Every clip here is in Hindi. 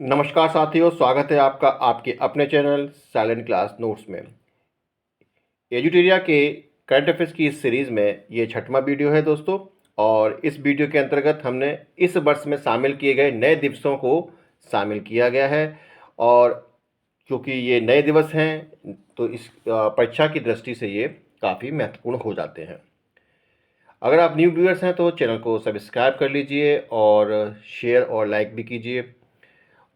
नमस्कार साथियों, स्वागत है आपका आपके अपने चैनल साइलेंट क्लास नोट्स में। एजुटेरिया के करंट अफेयर्स की इस सीरीज़ में ये छठवां वीडियो है दोस्तों। और इस वीडियो के अंतर्गत हमने इस वर्ष में शामिल किए गए नए दिवसों को शामिल किया गया है। और क्योंकि ये नए दिवस हैं तो इस परीक्षा की दृष्टि से ये काफ़ी महत्वपूर्ण हो जाते हैं। अगर आप न्यू व्यूअर्स हैं तो चैनल को सब्सक्राइब कर लीजिए और शेयर और लाइक भी कीजिए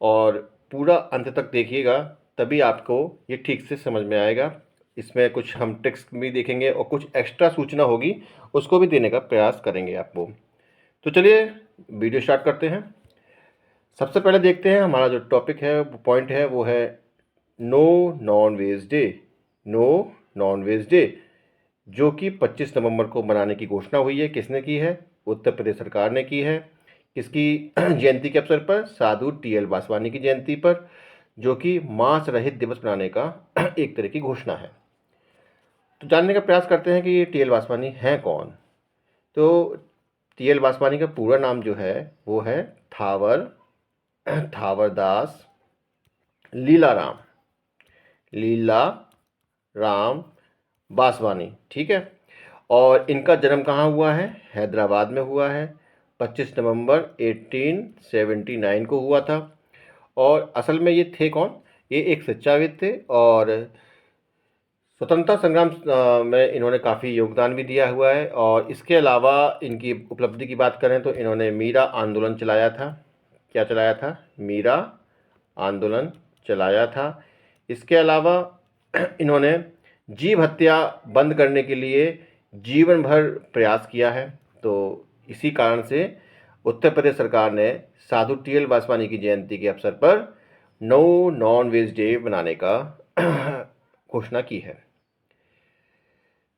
और पूरा अंत तक देखिएगा, तभी आपको ये ठीक से समझ में आएगा। इसमें कुछ हम ट्रिक्स भी देखेंगे और कुछ एक्स्ट्रा सूचना होगी उसको भी देने का प्रयास करेंगे आपको। तो चलिए वीडियो स्टार्ट करते हैं। सबसे पहले देखते हैं हमारा जो टॉपिक है, पॉइंट है, वो है no non veg day. No non veg day जो कि 25 नवंबर को मनाने की घोषणा हुई है। किसने की है? उत्तर प्रदेश सरकार ने की है। किसकी जयंती के अवसर पर? साधु टी.एल. वासवानी की जयंती पर, जो कि मांस रहित दिवस मनाने का एक तरह की घोषणा है। तो जानने का प्रयास करते हैं कि ये टी.एल. वासवानी हैं कौन। तो टी.एल. वासवानी का पूरा नाम जो है वो है थावरदास लीला राम वासवानी। ठीक है। और इनका जन्म कहाँ हुआ है? हैदराबाद में हुआ है। 25 नवंबर 1879 को हुआ था। और असल में ये थे कौन? ये एक शिक्षाविद थे और स्वतंत्रता संग्राम में इन्होंने काफ़ी योगदान भी दिया हुआ है। और इसके अलावा इनकी उपलब्धि की बात करें तो इन्होंने मीरा आंदोलन चलाया था। क्या चलाया था? मीरा आंदोलन चलाया था। इसके अलावा इन्होंने जीव हत्या बंद करने के लिए जीवन भर प्रयास किया है। तो इसी कारण से उत्तर प्रदेश सरकार ने साधु टी.एल. वासवानी की जयंती के अवसर पर नो नॉन वेज डे बनाने का घोषणा की है।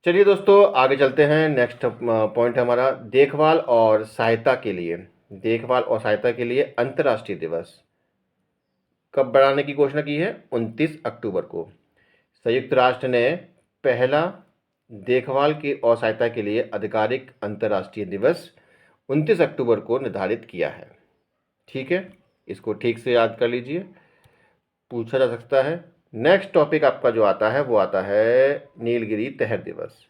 चलिए दोस्तों आगे चलते हैं। नेक्स्ट पॉइंट है हमारा देखभाल और सहायता के लिए। देखभाल और सहायता के लिए अंतर्राष्ट्रीय दिवस कब बनाने की घोषणा की है? 29 अक्टूबर को। संयुक्त राष्ट्र ने पहला देखभाल की और सहायता के लिए आधिकारिक अंतर्राष्ट्रीय दिवस 29 अक्टूबर को निर्धारित किया है। ठीक है, इसको ठीक से याद कर लीजिए, पूछा जा सकता है। नेक्स्ट टॉपिक आपका जो आता है वो आता है नीलगिरी तहर दिवस,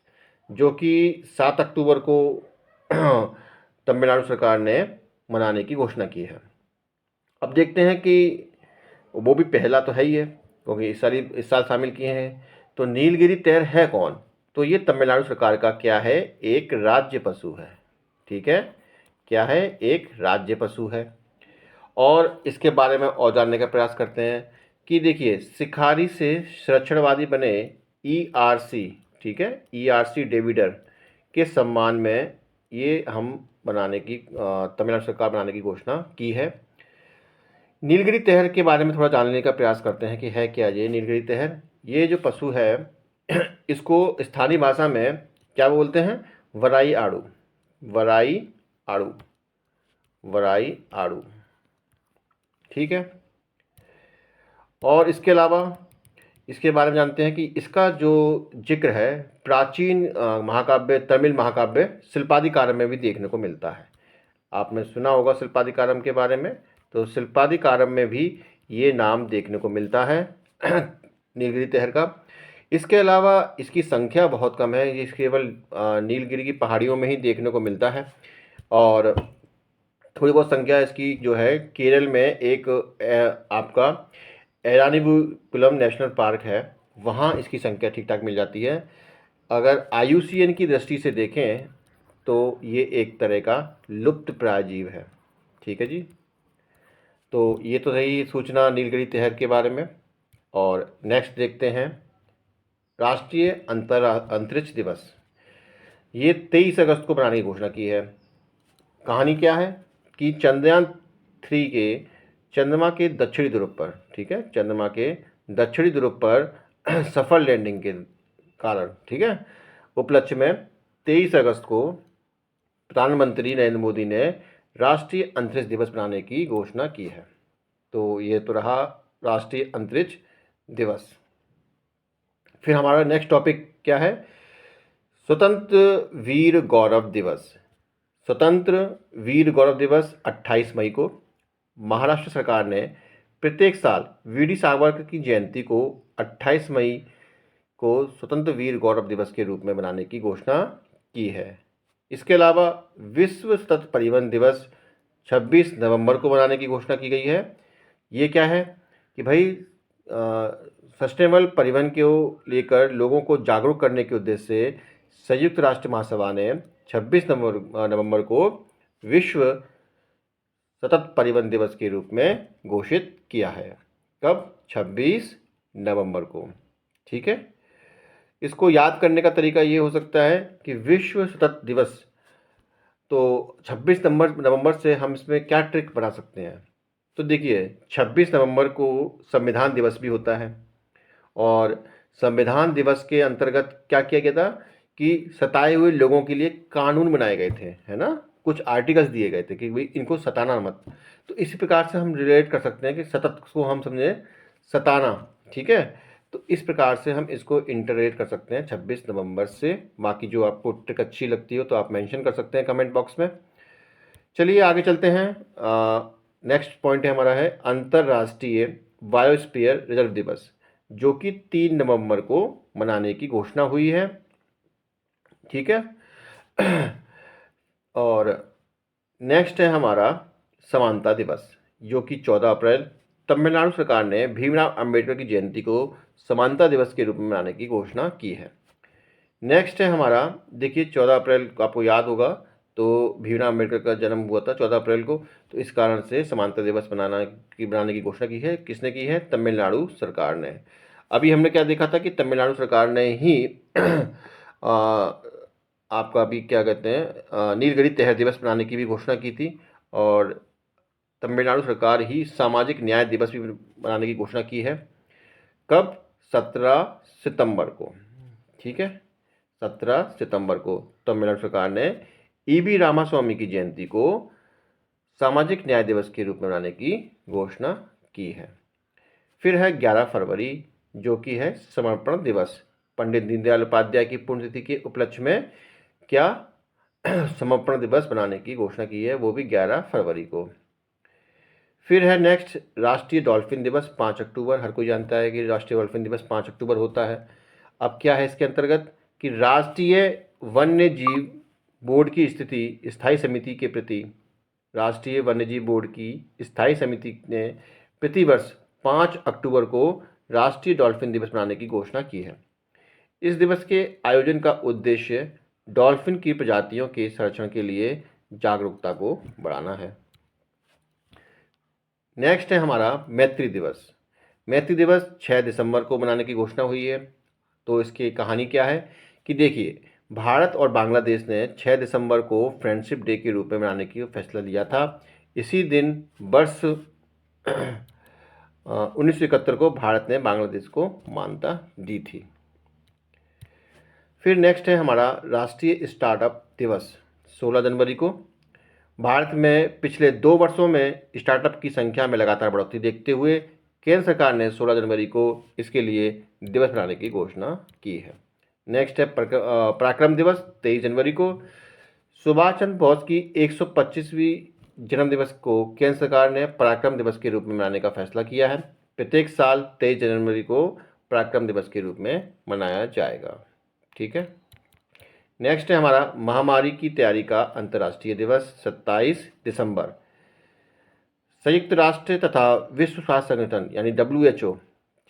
जो कि 7 अक्टूबर को तमिलनाडु सरकार ने मनाने की घोषणा की है। अब देखते हैं कि वो भी पहला तो है ही है क्योंकि इस साल शामिल किए हैं। तो नीलगिरी तहर है कौन? तो ये तमिलनाडु सरकार का क्या है? एक राज्य पशु है। ठीक है, क्या है? एक राज्य पशु है। और इसके बारे में और जानने का प्रयास करते हैं कि देखिए शिकारी से संरक्षणवादी बने ERC, ठीक है, ERC डेविडर के सम्मान में ये हम बनाने की तमिलनाडु सरकार बनाने की घोषणा की है। नीलगिरी तहर के बारे में थोड़ा जानने का प्रयास करते हैं कि है क्या ये नीलगिरी तहर। ये जो पशु है इसको स्थानीय भाषा में क्या बोलते हैं? वराई आड़ू। वराई आड़ू, वराई आड़ू। ठीक है। और इसके अलावा इसके बारे में जानते हैं कि इसका जो जिक्र है प्राचीन महाकाव्य, तमिल महाकाव्य शिल्पादिकारम में भी देखने को मिलता है। आपने सुना होगा शिल्पादिकारम के बारे में। तो शिल्पादिकारम में भी ये नाम देखने को मिलता है नीलगिरी तहर का। इसके अलावा इसकी संख्या बहुत कम है, ये केवल नीलगिरी की पहाड़ियों में ही देखने को मिलता है। और थोड़ी बहुत संख्या इसकी जो है केरल में एक आपका एरानीकुलम नेशनल पार्क है, वहाँ इसकी संख्या ठीक ठाक मिल जाती है। अगर IUCN की दृष्टि से देखें तो ये एक तरह का लुप्त प्राय जीव है। ठीक है जी। तो ये तो रही सूचना नीलगिरी तहर के बारे में। और नेक्स्ट देखते हैं राष्ट्रीय अंतरिक्ष दिवस। ये 23 अगस्त को बनाने की घोषणा की है। कहानी क्या है कि चंद्रयान 3 के चंद्रमा के दक्षिणी ध्रुव पर, ठीक है, चंद्रमा के दक्षिणी ध्रुव पर सफल लैंडिंग के कारण, ठीक है, उपलक्ष्य में 23 अगस्त को प्रधानमंत्री नरेंद्र मोदी ने राष्ट्रीय अंतरिक्ष दिवस मनाने की घोषणा की है। तो ये तो रहा राष्ट्रीय अंतरिक्ष दिवस। फिर हमारा नेक्स्ट टॉपिक क्या है? स्वतंत्र वीर गौरव दिवस। स्वतंत्र वीर गौरव दिवस 28 मई को महाराष्ट्र सरकार ने प्रत्येक साल वीडी सावरकर की जयंती को 28 मई को स्वतंत्र वीर गौरव दिवस के रूप में मनाने की घोषणा की है। इसके अलावा विश्व सतत परिवहन दिवस 26 नवंबर को मनाने की घोषणा की गई है। ये क्या है कि भाई सस्टेनेबल परिवहन को लेकर लोगों को जागरूक करने के उद्देश्य से संयुक्त राष्ट्र महासभा ने 26 नवंबर को विश्व सतत परिवहन दिवस के रूप में घोषित किया है। कब? 26 नवंबर को। ठीक है, इसको याद करने का तरीका ये हो सकता है कि विश्व सतत दिवस, तो 26 नवंबर से हम इसमें क्या ट्रिक बना सकते हैं। तो देखिए, 26 नवंबर को संविधान दिवस भी होता है और संविधान दिवस के अंतर्गत क्या किया गया था कि सताए हुए लोगों के लिए कानून बनाए गए थे, है ना, कुछ आर्टिकल्स दिए गए थे कि भाई इनको सताना मत। तो इसी प्रकार से हम रिलेट कर सकते हैं कि सतत को हम समझे सताना। ठीक है, तो इस प्रकार से हम इसको इंटररेट कर सकते हैं 26 नवंबर से। बाकी जो आपको ट्रिक अच्छी लगती हो तो आप मेंशन कर सकते हैं कमेंट बॉक्स में। चलिए आगे चलते हैं। नेक्स्ट पॉइंट है हमारा है अंतर्राष्ट्रीय बायोस्फीयर रिजर्व दिवस, जो कि 3 नवंबर को मनाने की घोषणा हुई है। ठीक है, और नेक्स्ट है हमारा समानता दिवस, जो कि 14 अप्रैल तमिलनाडु सरकार ने भीमराव अंबेडकर की जयंती को समानता दिवस के रूप में मनाने की घोषणा की है। नेक्स्ट है हमारा, देखिए 14 अप्रैल को आपको याद होगा तो भीमराव अंबेडकर का जन्म हुआ था 14 अप्रैल को, तो इस कारण से समानता दिवस बनाने की घोषणा की है। किसने की है? तमिलनाडु सरकार ने। अभी हमने क्या देखा था कि तमिलनाडु सरकार ने ही आपका अभी क्या कहते हैं नीलगिरी तहर दिवस बनाने की भी घोषणा की थी, और तमिलनाडु सरकार ही सामाजिक न्याय दिवस भी बनाने की घोषणा की है। कब? 17 सितंबर को। ठीक है, 17 सितंबर को तमिलनाडु सरकार ने ईबी रामास्वामी की जयंती को सामाजिक न्याय दिवस के रूप में मनाने की घोषणा की है। फिर है 11 फरवरी, जो कि है समर्पण दिवस। पंडित दीनदयाल उपाध्याय की पुण्यतिथि के उपलक्ष्य में क्या समर्पण दिवस बनाने की घोषणा की है, वो भी 11 फरवरी को। फिर है नेक्स्ट राष्ट्रीय डॉल्फिन दिवस 5 अक्टूबर। हर कोई जानता है कि राष्ट्रीय डॉल्फिन दिवस 5 अक्टूबर होता है। अब क्या है इसके अंतर्गत कि राष्ट्रीय वन्य जीव बोर्ड की स्थिति स्थायी समिति के प्रति राष्ट्रीय वन्यजीव बोर्ड की स्थायी समिति ने प्रतिवर्ष 5 अक्टूबर को राष्ट्रीय डॉल्फिन दिवस मनाने की घोषणा की है। इस दिवस के आयोजन का उद्देश्य डॉल्फिन की प्रजातियों के संरक्षण के लिए जागरूकता को बढ़ाना है। नेक्स्ट है हमारा मैत्री दिवस। मैत्री दिवस 6 दिसंबर को मनाने की घोषणा हुई है। तो इसकी कहानी क्या है कि देखिए, भारत और बांग्लादेश ने 6 दिसंबर को फ्रेंडशिप डे के रूप में मनाने की फैसला लिया था। इसी दिन वर्ष 1971 को भारत ने बांग्लादेश को मान्यता दी थी। फिर नेक्स्ट है हमारा राष्ट्रीय स्टार्टअप दिवस 16 जनवरी को। भारत में पिछले 2 वर्षों में स्टार्टअप की संख्या में लगातार बढ़ोतरी देखते हुए केंद्र सरकार ने 16 जनवरी को इसके लिए दिवस मनाने की घोषणा की है। नेक्स्ट है पराक्रम दिवस 23 जनवरी को। सुभाष चंद्र बोस की 125वीं जन्मदिवस को केंद्र सरकार ने पराक्रम दिवस के रूप में मनाने का फैसला किया है। प्रत्येक साल 23 जनवरी को पराक्रम दिवस के रूप में मनाया जाएगा। ठीक है, नेक्स्ट है हमारा महामारी की तैयारी का अंतर्राष्ट्रीय दिवस 27 दिसंबर। संयुक्त राष्ट्र तथा विश्व स्वास्थ्य संगठन यानी WHO,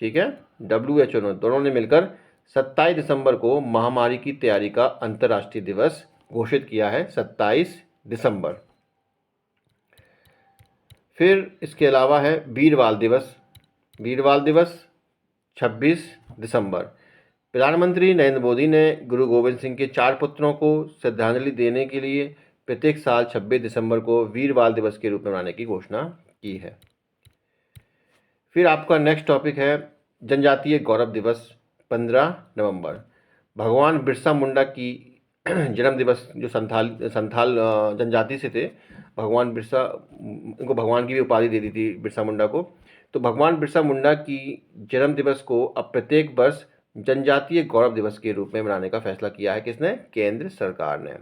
ठीक है, WHO दोनों ने मिलकर 27 दिसंबर को महामारी की तैयारी का अंतर्राष्ट्रीय दिवस घोषित किया है। 27 दिसंबर। फिर इसके अलावा है वीरवाल दिवस। वीरवाल दिवस 26 दिसंबर। प्रधानमंत्री नरेंद्र मोदी ने गुरु गोविंद सिंह के 4 पुत्रों को श्रद्धांजलि देने के लिए प्रत्येक साल 26 दिसंबर को वीरवाल दिवस के रूप में मनाने की घोषणा की है। फिर आपका नेक्स्ट टॉपिक है जनजातीय गौरव दिवस 15 नवंबर। भगवान बिरसा मुंडा की जन्म दिवस, जो संथाल जनजाति से थे, भगवान बिरसा, इनको भगवान की भी उपाधि दे दी थी बिरसा मुंडा को। तो भगवान बिरसा मुंडा की जन्म दिवस को अब प्रत्येक वर्ष जनजातीय गौरव दिवस के रूप में मनाने का फैसला किया है। किसने? केंद्र सरकार ने।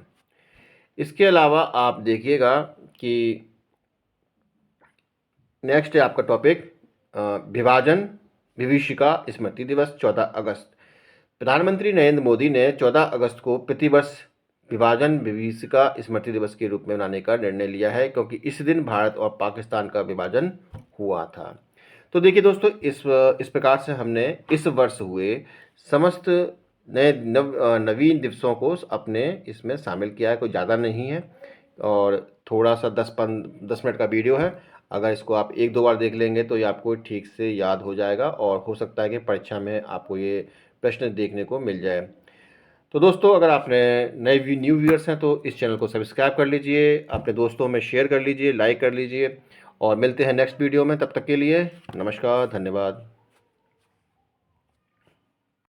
इसके अलावा आप देखिएगा कि नेक्स्ट है आपका टॉपिक विभाजन विभीषिका स्मृति दिवस 14 अगस्त। प्रधानमंत्री नरेंद्र मोदी ने 14 अगस्त को प्रतिवर्ष विभाजन विभीषिका स्मृति दिवस के रूप में मनाने का निर्णय लिया है, क्योंकि इस दिन भारत और पाकिस्तान का विभाजन हुआ था। तो देखिए दोस्तों, इस प्रकार से हमने इस वर्ष हुए समस्त नए नवीन दिवसों को अपने इसमें शामिल किया है। कोई ज़्यादा नहीं है और थोड़ा सा 10 मिनट का वीडियो है। अगर इसको आप 1-2 बार देख लेंगे तो ये आपको ठीक से याद हो जाएगा और हो सकता है कि परीक्षा में आपको ये प्रश्न देखने को मिल जाए। तो दोस्तों, अगर आपने न्यू व्यूअर्स हैं तो इस चैनल को सब्सक्राइब कर लीजिए, अपने दोस्तों में शेयर कर लीजिए, लाइक कर लीजिए और मिलते हैं नेक्स्ट वीडियो में। तब तक के लिए नमस्कार, धन्यवाद।